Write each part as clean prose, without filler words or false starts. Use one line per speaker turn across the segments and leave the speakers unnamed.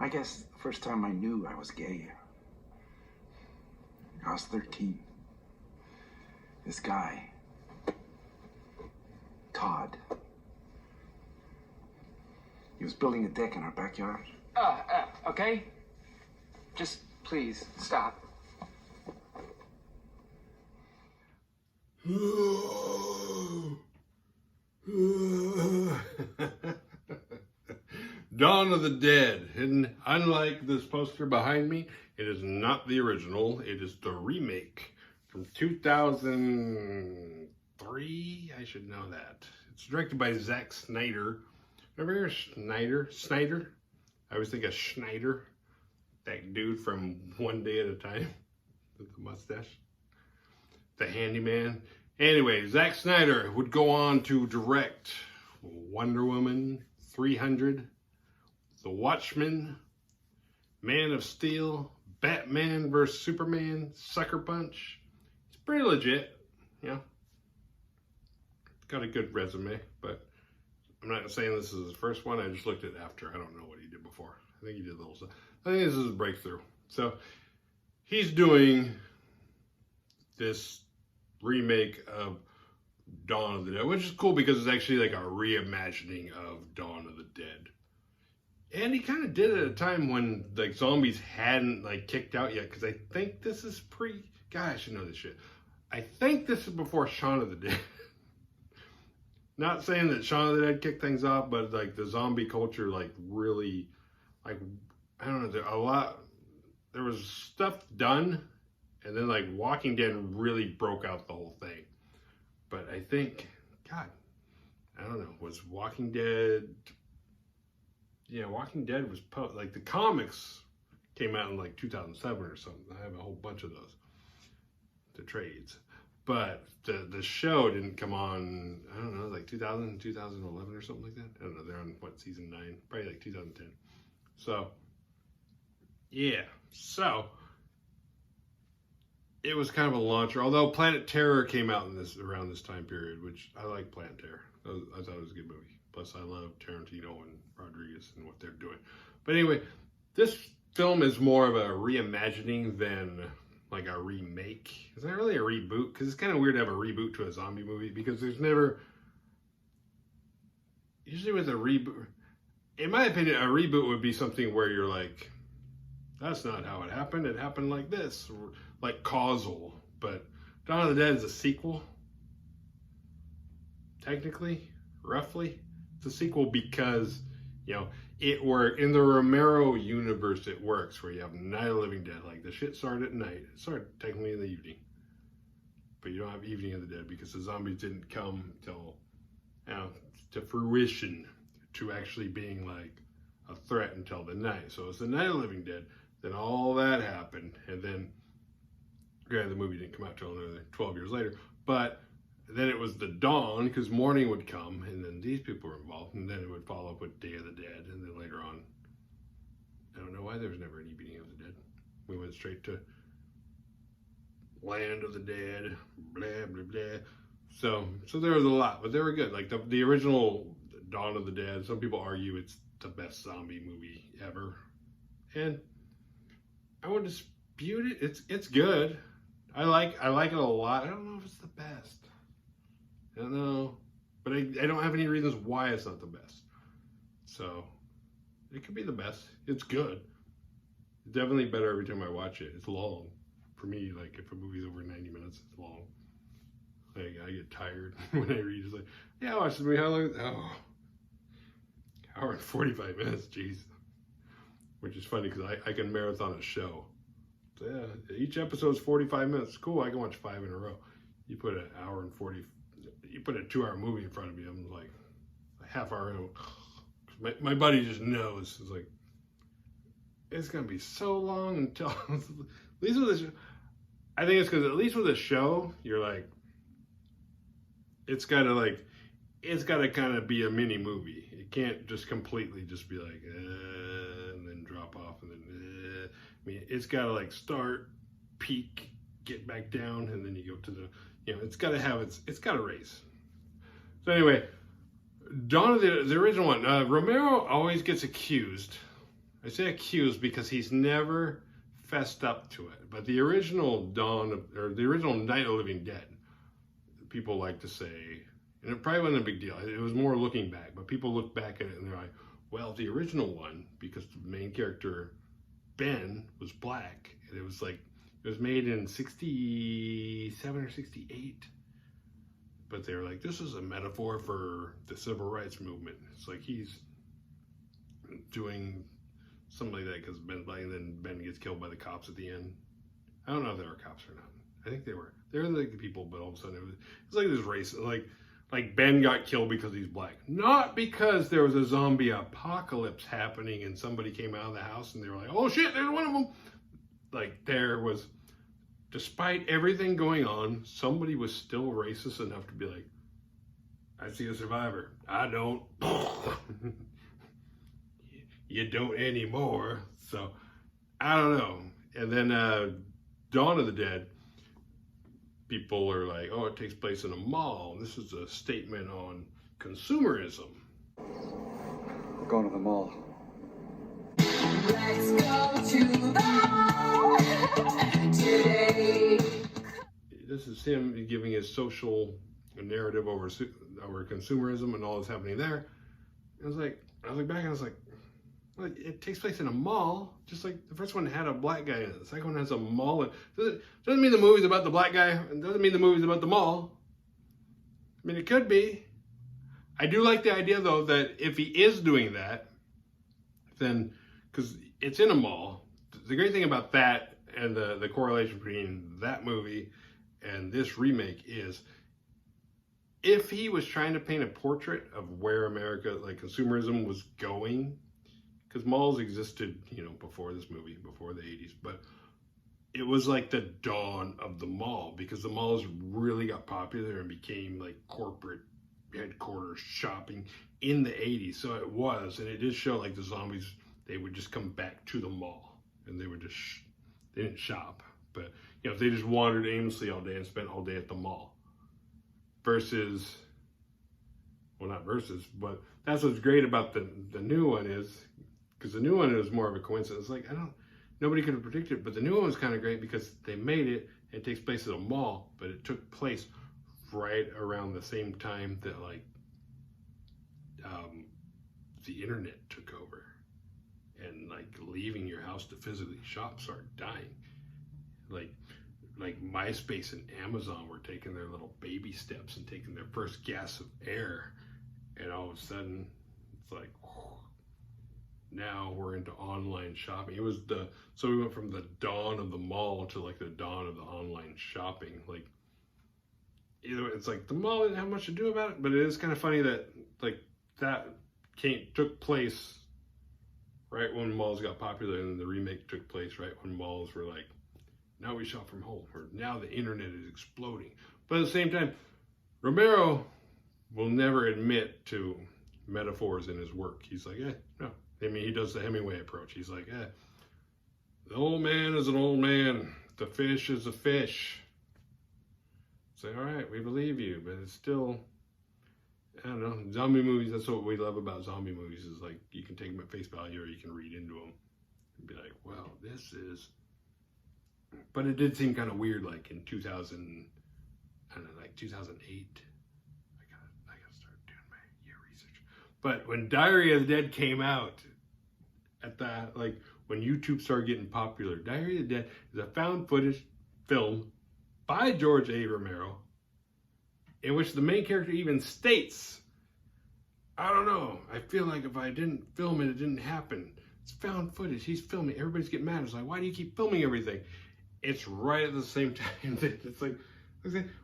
I guess the first time I knew I was gay, I was 13. This guy, Todd, he was building a deck in our backyard.
Okay? Just please, stop.
Dawn of the Dead. And unlike this poster behind me, it is not the original. It is the remake from 2003. I should know that. It's directed by Zack Snyder. Remember here, Snyder? I always think of Schneider. That dude from One Day at a Time with the mustache. The handyman. Anyway, Zack Snyder would go on to direct Wonder Woman, 300, The Watchmen, Man of Steel, Batman vs. Superman, Sucker Punch. It's pretty legit, you know. Got a good resume, but I'm not saying this is his first one. I just looked at it after. I don't know what he did before. I think he did little stuff. I think this is a breakthrough. So he's doing this remake of Dawn of the Dead, which is cool because it's actually like a reimagining of Dawn of the Dead. And he kind of did it at a time when like zombies hadn't like kicked out yet, because I think this is God, I should know this shit. I think this is before Shaun of the Dead. Not saying that Shaun of the Dead kicked things off, but like the zombie culture like really, like, I don't know, there was stuff done, and then like Walking Dead really broke out the whole thing. But I think, God, I don't know, was Walking Dead, yeah, Walking Dead was, like the comics came out in like 2007 or something. I have a whole bunch of those, the trades. But the show didn't come on, I don't know, like 2000, 2011 or something like that. I don't know, they're on, what, season 9? Probably like 2010. So, yeah. So, it was kind of a launcher. Although Planet Terror came out around this time period, which I like Planet Terror. I thought it was a good movie. Plus, I love Tarantino and Rodriguez and what they're doing. But anyway, this film is more of a reimagining than like a remake. It's not really a reboot, because it's kind of weird to have a reboot to a zombie movie, because there's never, usually with a reboot, in my opinion, a reboot would be something where you're like, that's not how it happened. It happened like this, or like causal. But Dawn of the Dead is a sequel. Technically, roughly, it's a sequel because, you know, it worked in the Romero universe. It works where you have Night of the Living Dead. Like the shit started at night. It started technically in the evening, but you don't have Evening of the Dead because the zombies didn't come till, you know, to fruition, to actually being like a threat until the night. So it's the Night of the Living Dead. Then all that happened, and then, granted, the movie didn't come out till another 12 years later, but then it was the dawn, because morning would come, and then these people were involved, and then it would follow up with Day of the Dead, and then later on, I don't know why there was never any Beginning of the Dead. We went straight to Land of the Dead, blah, blah, blah. So there was a lot, but they were good. Like the original Dawn of the Dead, some people argue it's the best zombie movie ever, and I wouldn't dispute it. It's good. I like it a lot. I don't know if it's the best. I don't know. But I don't have any reasons why it's not the best. So, it could be the best. It's good. It's definitely better every time I watch it. It's long. For me, like, if a movie's over 90 minutes, it's long. Like, I get tired when I read. It's like, yeah, I watched the movie. How long? Oh, hour and 45 minutes. Jeez. Which is funny because I can marathon a show. So yeah, each episode's 45 minutes. Cool, I can watch 5 in a row. You put an hour and 40, you put a 2-hour movie in front of me, I'm like, a half hour in. My buddy just knows. It's like, it's going to be so long until, at least with this, I think it's because at least with a show, you're like, it's got to kind of be a mini movie. It can't just completely just be like, and then drop off, and then, I mean, it's got to like start, peak, get back down, and then you go to the, you know, it's got to have it's got to race. So anyway, Dawn of the original one, Romero always gets accused. I say accused because he's never fessed up to it. But the original the original Night of the Living Dead, people like to say, and it probably wasn't a big deal. It was more looking back, but people look back at it and they're like, well, the original one, because the main character, Ben, was black, and it was made in 67 or 68. But they were like, this is a metaphor for the civil rights movement. It's like he's doing something like that because Ben's black, and then Ben gets killed by the cops at the end. I don't know if they were cops or not. I think they were. They were like the people, but all of a sudden it was like this race, like Ben got killed because he's black, not because there was a zombie apocalypse happening and somebody came out of the house and they were like, oh shit, there's one of them. Like there was, despite everything going on, somebody was still racist enough to be like, I see a survivor. I don't. You don't anymore. So I don't know. And then Dawn of the Dead, people are like, oh, it takes place in a mall. This is a statement on consumerism.
We're going to the mall.
Let's go to the mall today.
This is him giving his social narrative over consumerism and all that's happening there. I was back and I was like, well, it takes place in a mall, just like the first one had a black guy in it. The second one has a mall. Doesn't mean the movie's about the black guy. It doesn't mean the movie's about the mall. I mean, it could be. I do like the idea, though, that if he is doing that, then, because it's in a mall, the great thing about that and the correlation between that movie and this remake is, if he was trying to paint a portrait of where America, like consumerism was going, because malls existed, before this movie, before the 80s, but it was like the dawn of the mall, because the malls really got popular and became like corporate headquarters shopping in the 80s. So it was, and it did show like the zombies, they would just come back to the mall and they would just, they didn't shop, but if they just wandered aimlessly all day and spent all day at the mall versus, well, not versus, but that's what's great about the new one is, because the new one is more of a coincidence. Like, nobody could have predicted it, but the new one was kind of great because they made it, and it takes place at a mall, but it took place right around the same time that the internet took over, and like leaving your house to physically shop started dying. Like MySpace and Amazon were taking their little baby steps and taking their first gas of air, and all of a sudden it's like, now we're into online shopping. So we went from the dawn of the mall to like the dawn of the online shopping. Like, either it's like the mall didn't have much to do about it, but it is kind of funny that like that took place right when malls got popular, and the remake took place right when malls were like, now we shop from home, or now the internet is exploding. But at the same time, Romero will never admit to metaphors in his work. He's like, no. I mean, he does the Hemingway approach. He's like, the old man is an old man. The fish is a fish. It's like, all right, we believe you, but it's still, I don't know, zombie movies, that's what we love about zombie movies, is like, you can take them at face value or you can read into them and be like, well, this is, but it did seem kind of weird, like in 2000, I don't know, like 2008. I gotta start doing my year research. But when Diary of the Dead came out, when YouTube started getting popular, Diary of the Dead is a found footage film by George A. Romero, in which the main character even states, I don't know, I feel like if I didn't film it, it didn't happen. It's found footage, he's filming, everybody's getting mad. It's like, why do you keep filming everything? It's right at the same time that it's like,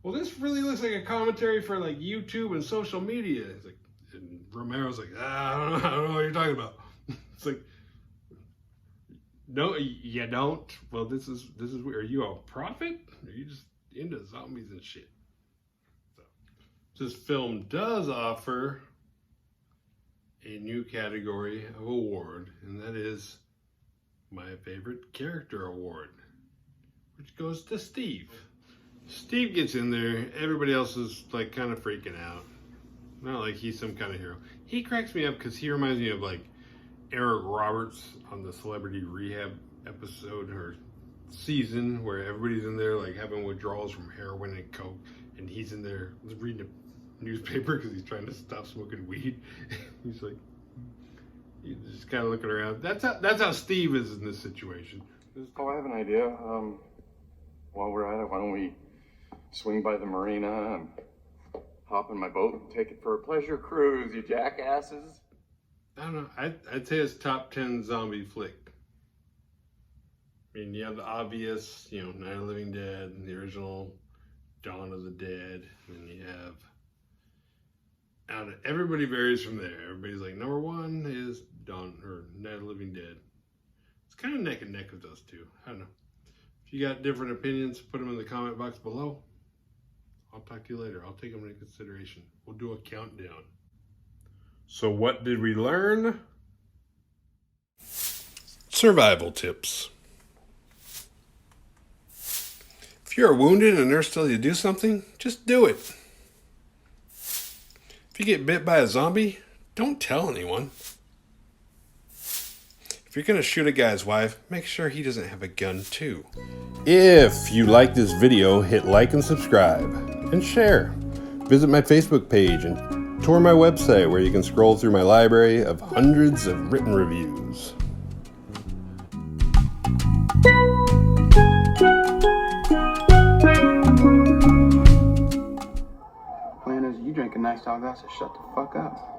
well, this really looks like a commentary for like YouTube and social media. It's like, and Romero's like, I don't know what you're talking about. It's like, no, you don't. Well, this is weird. Are you a prophet? Are you just into zombies and shit? So, this film does offer a new category of award, and that is my favorite character award, which goes to Steve. Steve gets in there. Everybody else is like kind of freaking out. Not like he's some kind of hero. He cracks me up because he reminds me of like Eric Roberts on the Celebrity Rehab episode or season where everybody's in there like having withdrawals from heroin and coke, and he's in there reading a newspaper because he's trying to stop smoking weed. He's like, he's just kind of looking around. That's how Steve is in this situation.
Oh, I have an idea. While we're at it, why don't we swing by the marina and hop in my boat and take it for a pleasure cruise, you jackasses?
I don't know. I'd say it's top 10 zombie flick. I mean, you have the obvious, you know, Night of the Living Dead, and the original Dawn of the Dead, and then you have, I don't know, everybody varies from there. Everybody's like, number one is Dawn, or Night of the Living Dead. It's kind of neck and neck with those two. I don't know. If you got different opinions, put them in the comment box below. I'll talk to you later. I'll take them into consideration. We'll do a countdown. So what did we learn? Survival tips. If you are wounded and a nurse tells you to do something, just do it. If you get bit by a zombie, don't tell anyone. If you're going to shoot a guy's wife, make sure he doesn't have a gun too. If you like this video, hit like and subscribe and share. Visit my Facebook page and tour my website where you can scroll through my library of hundreds of written reviews.
Plan is you drink a nice tall glass, so shut the fuck up.